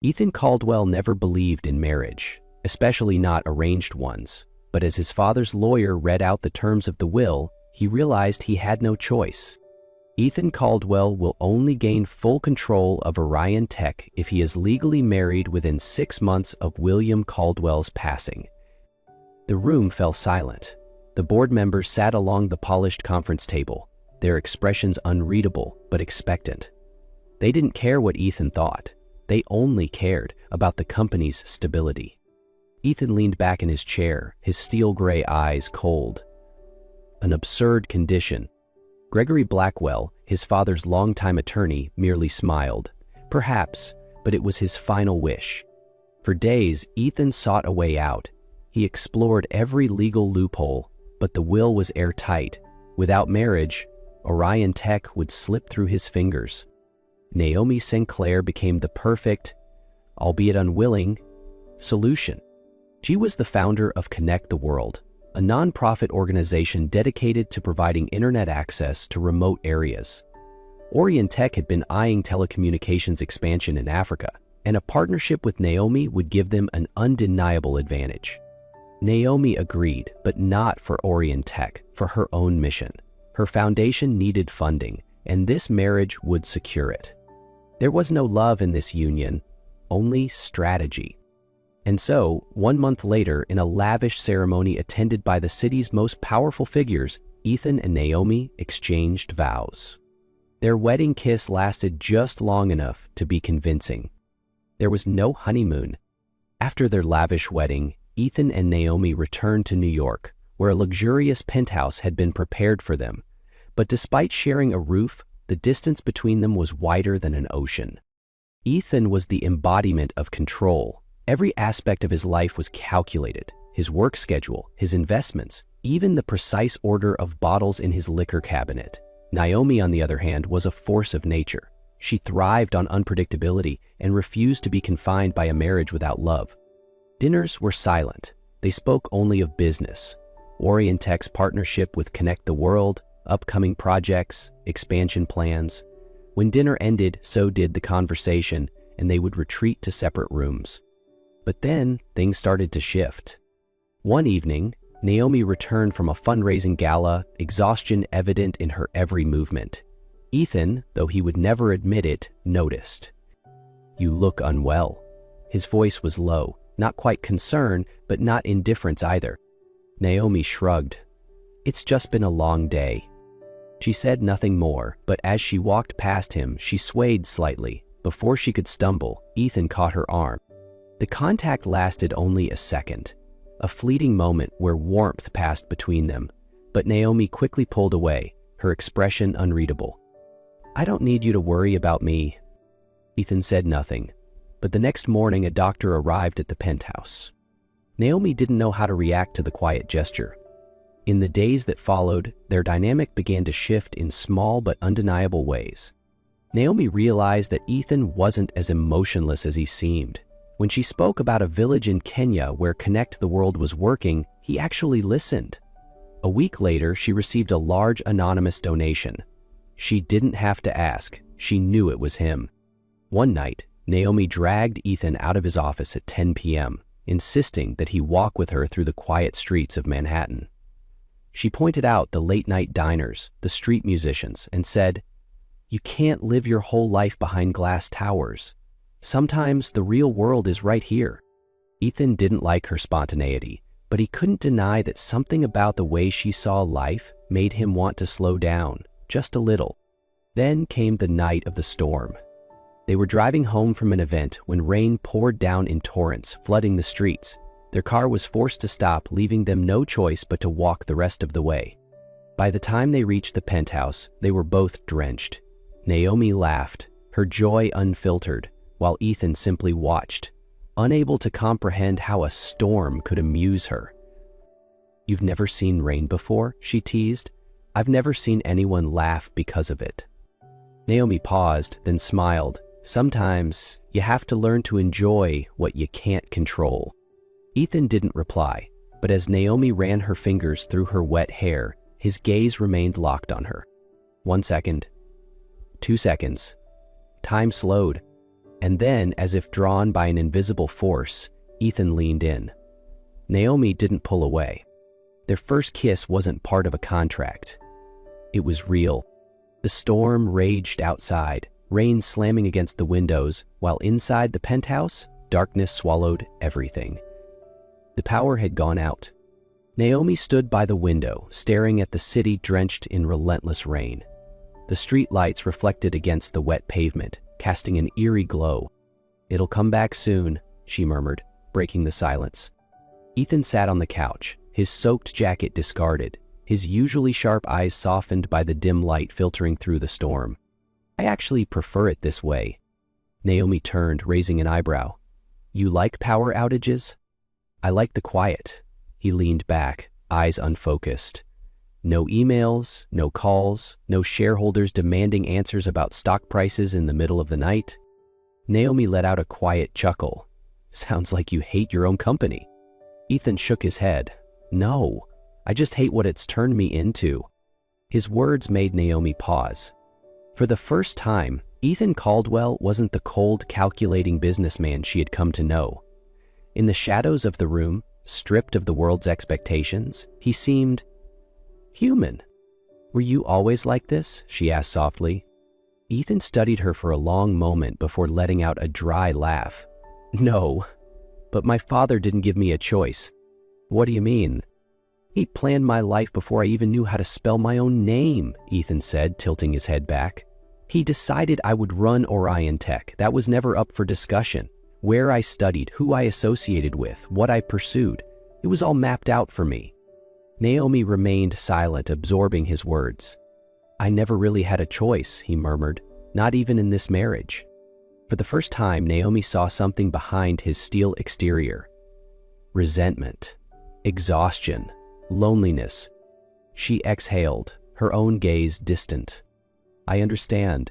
Ethan Caldwell never believed in marriage, especially not arranged ones, but as his father's lawyer read out the terms of the will, he realized he had no choice. Ethan Caldwell will only gain full control of Orion Tech if he is legally married within 6 months of William Caldwell's passing. The room fell silent. The board members sat along the polished conference table, their expressions unreadable but expectant. They didn't care what Ethan thought. They only cared about the company's stability. Ethan leaned back in his chair, his steel-gray eyes cold. An absurd condition. Gregory Blackwell, his father's longtime attorney, merely smiled. Perhaps, but it was his final wish. For days, Ethan sought a way out. He explored every legal loophole, but the will was airtight. Without marriage, Orion Tech would slip through his fingers. Naomi Sinclair became the perfect, albeit unwilling, solution. She was the founder of Connect the World, a nonprofit organization dedicated to providing internet access to remote areas. Orion Tech had been eyeing telecommunications expansion in Africa, and a partnership with Naomi would give them an undeniable advantage. Naomi agreed, but not for Orion Tech, for her own mission. Her foundation needed funding, and this marriage would secure it. There was no love in this union, only strategy. And so, 1 month later, in a lavish ceremony attended by the city's most powerful figures, Ethan and Naomi exchanged vows. Their wedding kiss lasted just long enough to be convincing. There was no honeymoon. After their lavish wedding, Ethan and Naomi returned to New York, where a luxurious penthouse had been prepared for them. But despite sharing a roof, the distance between them was wider than an ocean. Ethan was the embodiment of control. Every aspect of his life was calculated: his work schedule, his investments, even the precise order of bottles in his liquor cabinet. Naomi, on the other hand, was a force of nature. She thrived on unpredictability and refused to be confined by a marriage without love. Dinners were silent. They spoke only of business. Orion Tech's partnership with Connect the World, upcoming projects, expansion plans. When dinner ended, so did the conversation, and they would retreat to separate rooms. But then, things started to shift. One evening, Naomi returned from a fundraising gala, exhaustion evident in her every movement. Ethan, though he would never admit it, noticed. "You look unwell." His voice was low, not quite concern, but not indifference either. Naomi shrugged. "It's just been a long day." She said nothing more, but as she walked past him, she swayed slightly. Before she could stumble, Ethan caught her arm. The contact lasted only a second, a fleeting moment where warmth passed between them, but Naomi quickly pulled away, her expression unreadable. "I don't need you to worry about me." Ethan said nothing, but the next morning a doctor arrived at the penthouse. Naomi didn't know how to react to the quiet gesture. In the days that followed, their dynamic began to shift in small but undeniable ways. Naomi realized that Ethan wasn't as emotionless as he seemed. When she spoke about a village in Kenya where Connect the World was working, he actually listened. A week later, she received a large anonymous donation. She didn't have to ask. She knew it was him. One night, Naomi dragged Ethan out of his office at 10 p.m., insisting that he walk with her through the quiet streets of Manhattan. She pointed out the late-night diners, the street musicians, and said, "You can't live your whole life behind glass towers. Sometimes the real world is right here." Ethan didn't like her spontaneity, but he couldn't deny that something about the way she saw life made him want to slow down, just a little. Then came the night of the storm. They were driving home from an event when rain poured down in torrents, flooding the streets. Their car was forced to stop, leaving them no choice but to walk the rest of the way. By the time they reached the penthouse, they were both drenched. Naomi laughed, her joy unfiltered, while Ethan simply watched, unable to comprehend how a storm could amuse her. "You've never seen rain before?" she teased. "I've never seen anyone laugh because of it." Naomi paused, then smiled. "Sometimes you have to learn to enjoy what you can't control." Ethan didn't reply, but as Naomi ran her fingers through her wet hair, his gaze remained locked on her. 1 second. 2 seconds. Time slowed. And then, as if drawn by an invisible force, Ethan leaned in. Naomi didn't pull away. Their first kiss wasn't part of a contract. It was real. The storm raged outside, rain slamming against the windows, while inside the penthouse, darkness swallowed everything. The power had gone out. Naomi stood by the window, staring at the city drenched in relentless rain. The street lights reflected against the wet pavement, casting an eerie glow. "It'll come back soon," she murmured, breaking the silence. Ethan sat on the couch, his soaked jacket discarded, his usually sharp eyes softened by the dim light filtering through the storm. "I actually prefer it this way." Naomi turned, raising an eyebrow. "You like power outages?" "I like the quiet." He leaned back, eyes unfocused. No emails, no calls, no shareholders demanding answers about stock prices in the middle of the night. Naomi let out a quiet chuckle. "Sounds like you hate your own company." Ethan shook his head. "No, I just hate what it's turned me into." His words made Naomi pause. For the first time, Ethan Caldwell wasn't the cold, calculating businessman she had come to know. In the shadows of the room, stripped of the world's expectations, he seemed human. "Were you always like this?" she asked softly. Ethan studied her for a long moment before letting out a dry laugh. "No, but my father didn't give me a choice." "What do you mean?" "He planned my life before I even knew how to spell my own name," Ethan said, tilting his head back. "He decided I would run Orion Tech. That was never up for discussion. Where I studied, who I associated with, what I pursued. It was all mapped out for me." Naomi remained silent, absorbing his words. "I never really had a choice," he murmured, "not even in this marriage." For the first time, Naomi saw something behind his steel exterior. Resentment, exhaustion, loneliness. She exhaled, her own gaze distant. "I understand."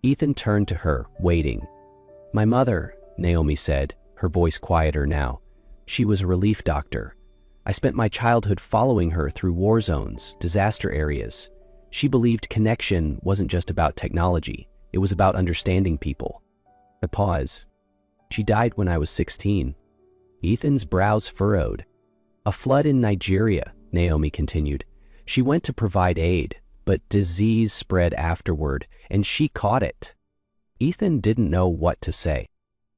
Ethan turned to her, waiting. "My mother," Naomi said, her voice quieter now. "She was a relief doctor. I spent my childhood following her through war zones, disaster areas. She believed connection wasn't just about technology, it was about understanding people." A pause. "She died when I was 16. Ethan's brows furrowed. "A flood in Nigeria," Naomi continued. "She went to provide aid, but disease spread afterward, and she caught it." Ethan didn't know what to say.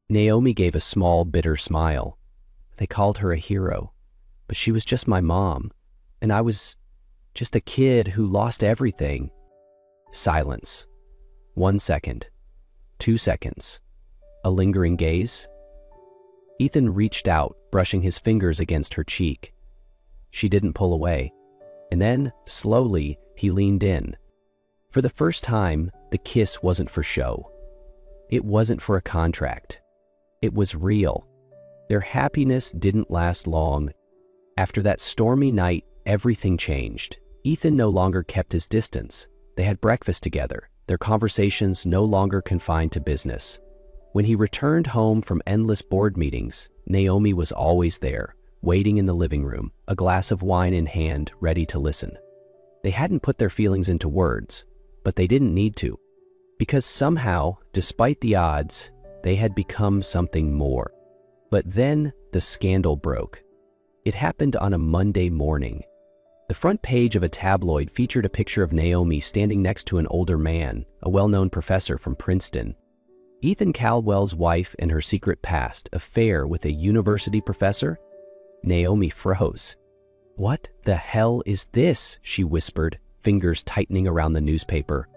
Naomi gave a small, bitter smile. "They called her a hero, but she was just my mom, and I was just a kid who lost everything." Silence. 1 second. 2 seconds. A lingering gaze. Ethan reached out, brushing his fingers against her cheek. She didn't pull away. And then, slowly, he leaned in. For the first time, the kiss wasn't for show. It wasn't for a contract. It was real. Their happiness didn't last long. After that stormy night, everything changed. Ethan no longer kept his distance. They had breakfast together, their conversations no longer confined to business. When he returned home from endless board meetings, Naomi was always there, waiting in the living room, a glass of wine in hand, ready to listen. They hadn't put their feelings into words, but they didn't need to, because somehow, despite the odds, they had become something more. But then the scandal broke. It happened on a Monday morning. The front page of a tabloid featured a picture of Naomi standing next to an older man, a well-known professor from Princeton. Ethan Caldwell's wife and her secret past, affair with a university professor? Naomi froze. "What the hell is this?" she whispered, fingers tightening around the newspaper.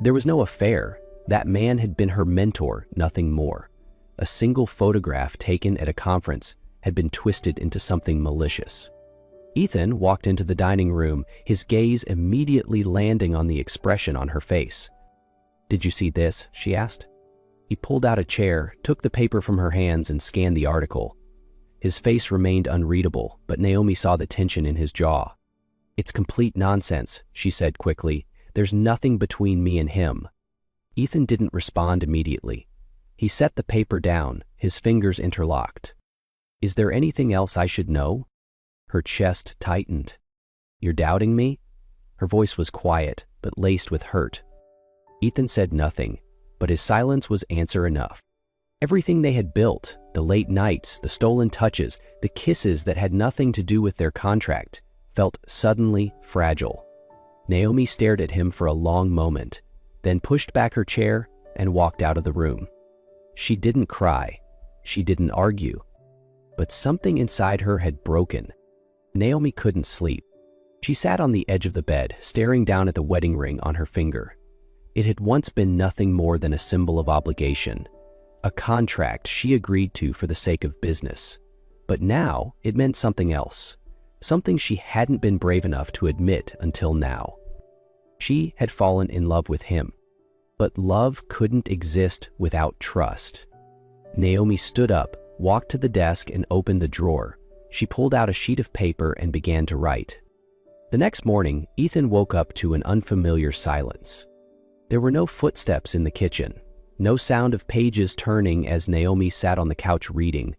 There was no affair. That man had been her mentor, nothing more. A single photograph taken at a conference had been twisted into something malicious. Ethan walked into the dining room, his gaze immediately landing on the expression on her face. "Did you see this?" she asked. He pulled out a chair, took the paper from her hands, and scanned the article. His face remained unreadable, but Naomi saw the tension in his jaw. "It's complete nonsense," she said quickly. "There's nothing between me and him." Ethan didn't respond immediately. He set the paper down, his fingers interlocked. "Is there anything else I should know?" Her chest tightened. "You're doubting me?" Her voice was quiet, but laced with hurt. Ethan said nothing, but his silence was answer enough. Everything they had built, the late nights, the stolen touches, the kisses that had nothing to do with their contract, felt suddenly fragile. Naomi stared at him for a long moment, then pushed back her chair and walked out of the room. She didn't cry. She didn't argue. But something inside her had broken. Naomi couldn't sleep. She sat on the edge of the bed, staring down at the wedding ring on her finger. It had once been nothing more than a symbol of obligation, a contract she agreed to for the sake of business. But now it meant something else, something she hadn't been brave enough to admit until now. She had fallen in love with him, but love couldn't exist without trust. Naomi stood up, walked to the desk, and opened the drawer. She pulled out a sheet of paper and began to write. The next morning, Ethan woke up to an unfamiliar silence. There were no footsteps in the kitchen, no sound of pages turning as Naomi sat on the couch reading.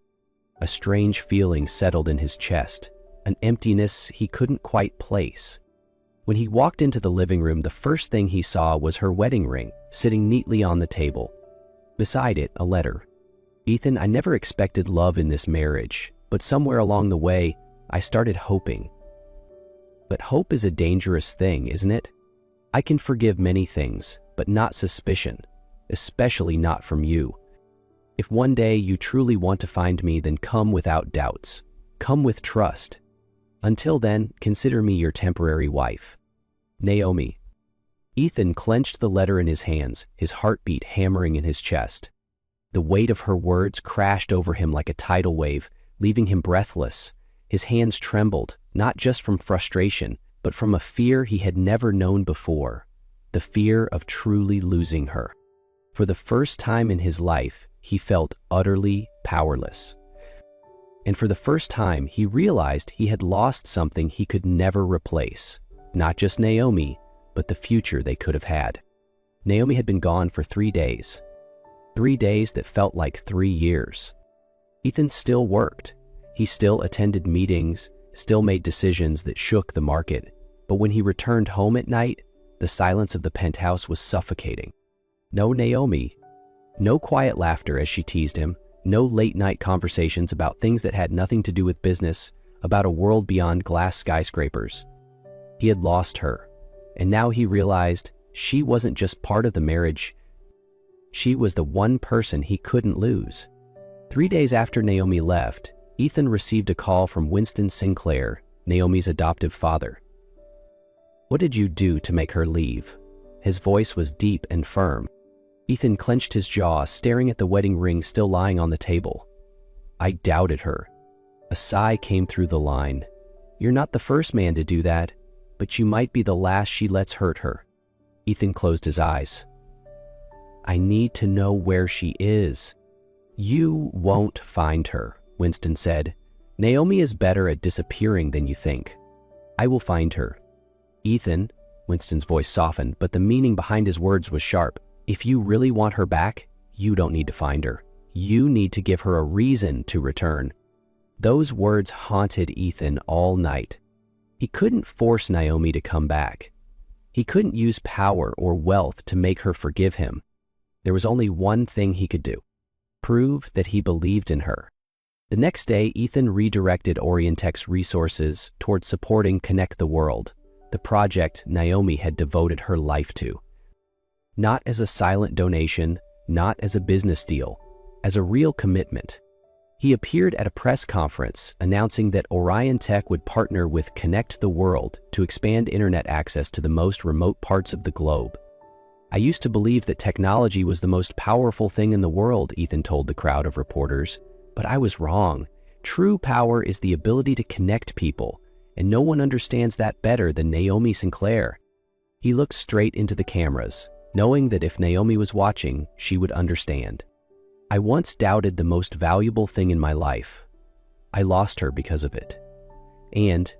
A strange feeling settled in his chest, an emptiness he couldn't quite place. When he walked into the living room, the first thing he saw was her wedding ring sitting neatly on the table. Beside it, a letter. "Ethan, I never expected love in this marriage, but somewhere along the way, I started hoping." But hope is a dangerous thing, isn't it? I can forgive many things, but not suspicion, especially not from you. If one day you truly want to find me, then come without doubts. Come with trust. Until then, consider me your temporary wife. Naomi. Ethan clenched the letter in his hands, his heartbeat hammering in his chest. The weight of her words crashed over him like a tidal wave, leaving him breathless. His hands trembled, not just from frustration, but from a fear he had never known before, the fear of truly losing her. For the first time in his life, he felt utterly powerless. And for the first time, he realized he had lost something he could never replace. Not just Naomi, but the future they could have had. Naomi had been gone for 3 days. 3 days that felt like 3 years. Ethan still worked. He still attended meetings, still made decisions that shook the market. But when he returned home at night, the silence of the penthouse was suffocating. No Naomi. No quiet laughter as she teased him. No late-night conversations about things that had nothing to do with business, about a world beyond glass skyscrapers. He had lost her, and now he realized she wasn't just part of the marriage. She was the one person he couldn't lose. 3 days after Naomi left, Ethan received a call from Winston Sinclair, Naomi's adoptive father. "What did you do to make her leave?" His voice was deep and firm. Ethan clenched his jaw, staring at the wedding ring still lying on the table. "I doubted her." A sigh came through the line. "You're not the first man to do that, but you might be the last she lets hurt her." Ethan closed his eyes. "I need to know where she is." "You won't find her," Winston said. "Naomi is better at disappearing than you think. I will find her." "Ethan," Winston's voice softened, but the meaning behind his words was sharp. "If you really want her back, you don't need to find her. You need to give her a reason to return." Those words haunted Ethan all night. He couldn't force Naomi to come back. He couldn't use power or wealth to make her forgive him. There was only one thing he could do: prove that he believed in her. The next day, Ethan redirected Orientech's resources towards supporting Connect the World, the project Naomi had devoted her life to. Not as a silent donation, not as a business deal, as a real commitment. He appeared at a press conference announcing that Orientech would partner with Connect the World to expand internet access to the most remote parts of the globe. "I used to believe that technology was the most powerful thing in the world," Ethan told the crowd of reporters, "but I was wrong. True power is the ability to connect people, and no one understands that better than Naomi Sinclair." He looked straight into the cameras, knowing that if Naomi was watching, she would understand. "I once doubted the most valuable thing in my life. I lost her because of it. And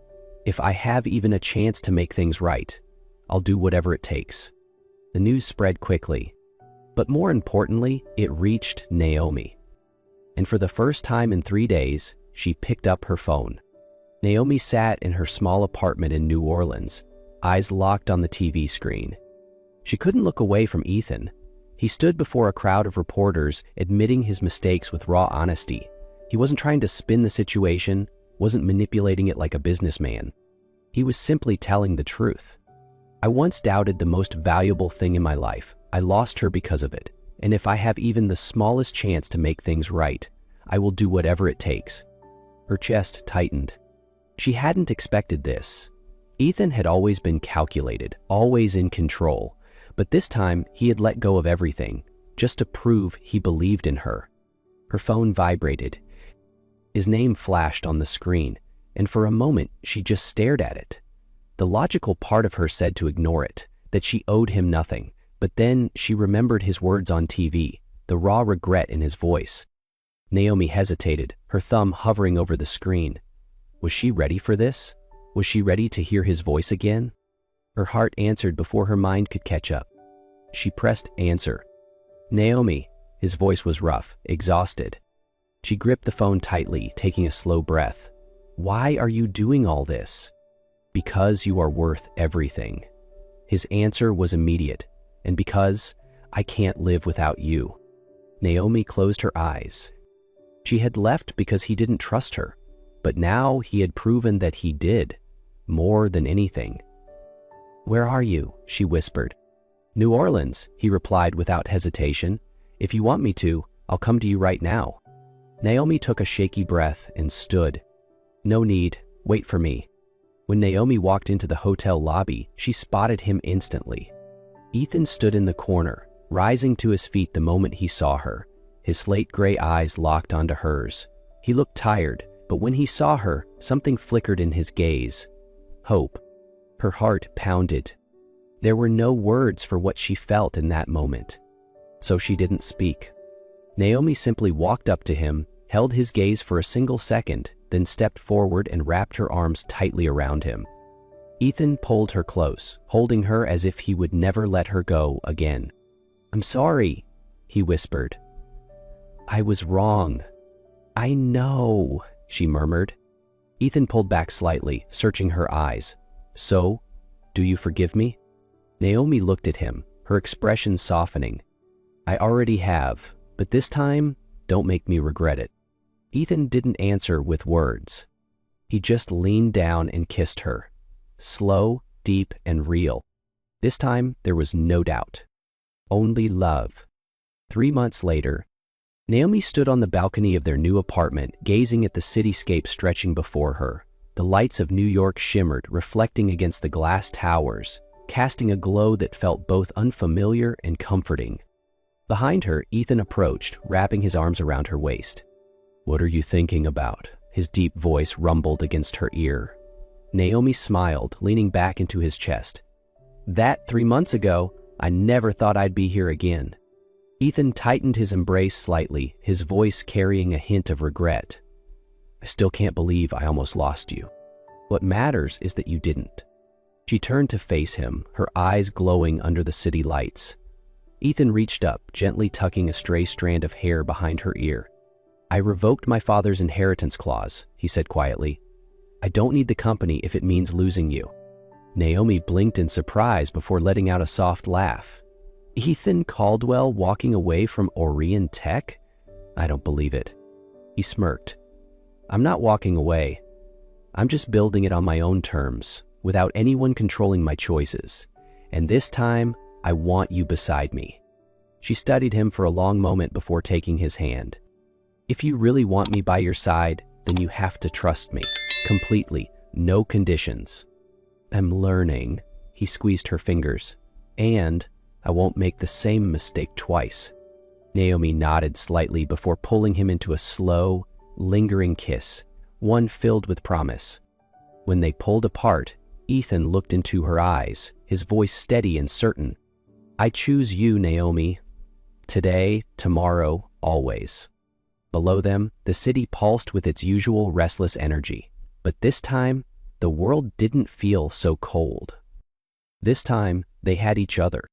if I have even a chance to make things right, I'll do whatever it takes." The news spread quickly, but more importantly, it reached Naomi. And for the first time in 3 days, she picked up her phone. Naomi sat in her small apartment in New Orleans, eyes locked on the TV screen. She couldn't look away from Ethan. He stood before a crowd of reporters, admitting his mistakes with raw honesty. He wasn't trying to spin the situation, wasn't manipulating it like a businessman. He was simply telling the truth. I once doubted the most valuable thing in my life. I lost her because of it. And if I have even the smallest chance to make things right, I will do whatever it takes. Her chest tightened. She hadn't expected this. Ethan had always been calculated, always in control. But this time, he had let go of everything, just to prove he believed in her. Her phone vibrated. His name flashed on the screen, and for a moment, she just stared at it. The logical part of her said to ignore it, that she owed him nothing, but then she remembered his words on TV, the raw regret in his voice. Naomi hesitated, her thumb hovering over the screen. Was she ready for this? Was she ready to hear his voice again? Her heart answered before her mind could catch up. She pressed answer. Naomi, his voice was rough, exhausted. She gripped the phone tightly, taking a slow breath. Why are you doing all this? Because you are worth everything. His answer was immediate, and because I can't live without you. Naomi closed her eyes. She had left because he didn't trust her, but now he had proven that he did, more than anything. Where are you? She whispered. New Orleans, he replied without hesitation. If you want me to, I'll come to you right now. Naomi took a shaky breath and stood. No need, wait for me. When Naomi walked into the hotel lobby, she spotted him instantly. Ethan stood in the corner, rising to his feet the moment he saw her. His slate gray eyes locked onto hers. He looked tired, but when he saw her, something flickered in his gaze. Hope. Her heart pounded. There were no words for what she felt in that moment. So she didn't speak. Naomi simply walked up to him, held his gaze for a single second, then stepped forward and wrapped her arms tightly around him. Ethan pulled her close, holding her as if he would never let her go again. I'm sorry, he whispered. I was wrong. I know, she murmured. Ethan pulled back slightly, searching her eyes. So, do you forgive me? Naomi looked at him, her expression softening. I already have, but this time, don't make me regret it. Ethan didn't answer with words. He just leaned down and kissed her. Slow, deep, and real. This time, there was no doubt. Only love. 3 months later, Naomi stood on the balcony of their new apartment, gazing at the cityscape stretching before her. The lights of New York shimmered, reflecting against the glass towers, casting a glow that felt both unfamiliar and comforting. Behind her, Ethan approached, wrapping his arms around her waist. What are you thinking about? His deep voice rumbled against her ear. Naomi smiled, leaning back into his chest. That 3 months ago, I never thought I'd be here again. Ethan tightened his embrace slightly, his voice carrying a hint of regret. I still can't believe I almost lost you. What matters is that you didn't. She turned to face him, her eyes glowing under the city lights. Ethan reached up, gently tucking a stray strand of hair behind her ear. I revoked my father's inheritance clause, he said quietly. I don't need the company if it means losing you. Naomi blinked in surprise before letting out a soft laugh. Ethan Caldwell walking away from Orion Tech? I don't believe it. He smirked. I'm not walking away. I'm just building it on my own terms, without anyone controlling my choices. And this time, I want you beside me. She studied him for a long moment before taking his hand. If you really want me by your side, then you have to trust me. Completely. No conditions. I'm learning. He squeezed her fingers. And I won't make the same mistake twice. Naomi nodded slightly before pulling him into a slow, lingering kiss, one filled with promise. When they pulled apart, Ethan looked into her eyes, his voice steady and certain. I choose you, Naomi. Today, tomorrow, always. Below them, the city pulsed with its usual restless energy. But this time, the world didn't feel so cold. This time, they had each other.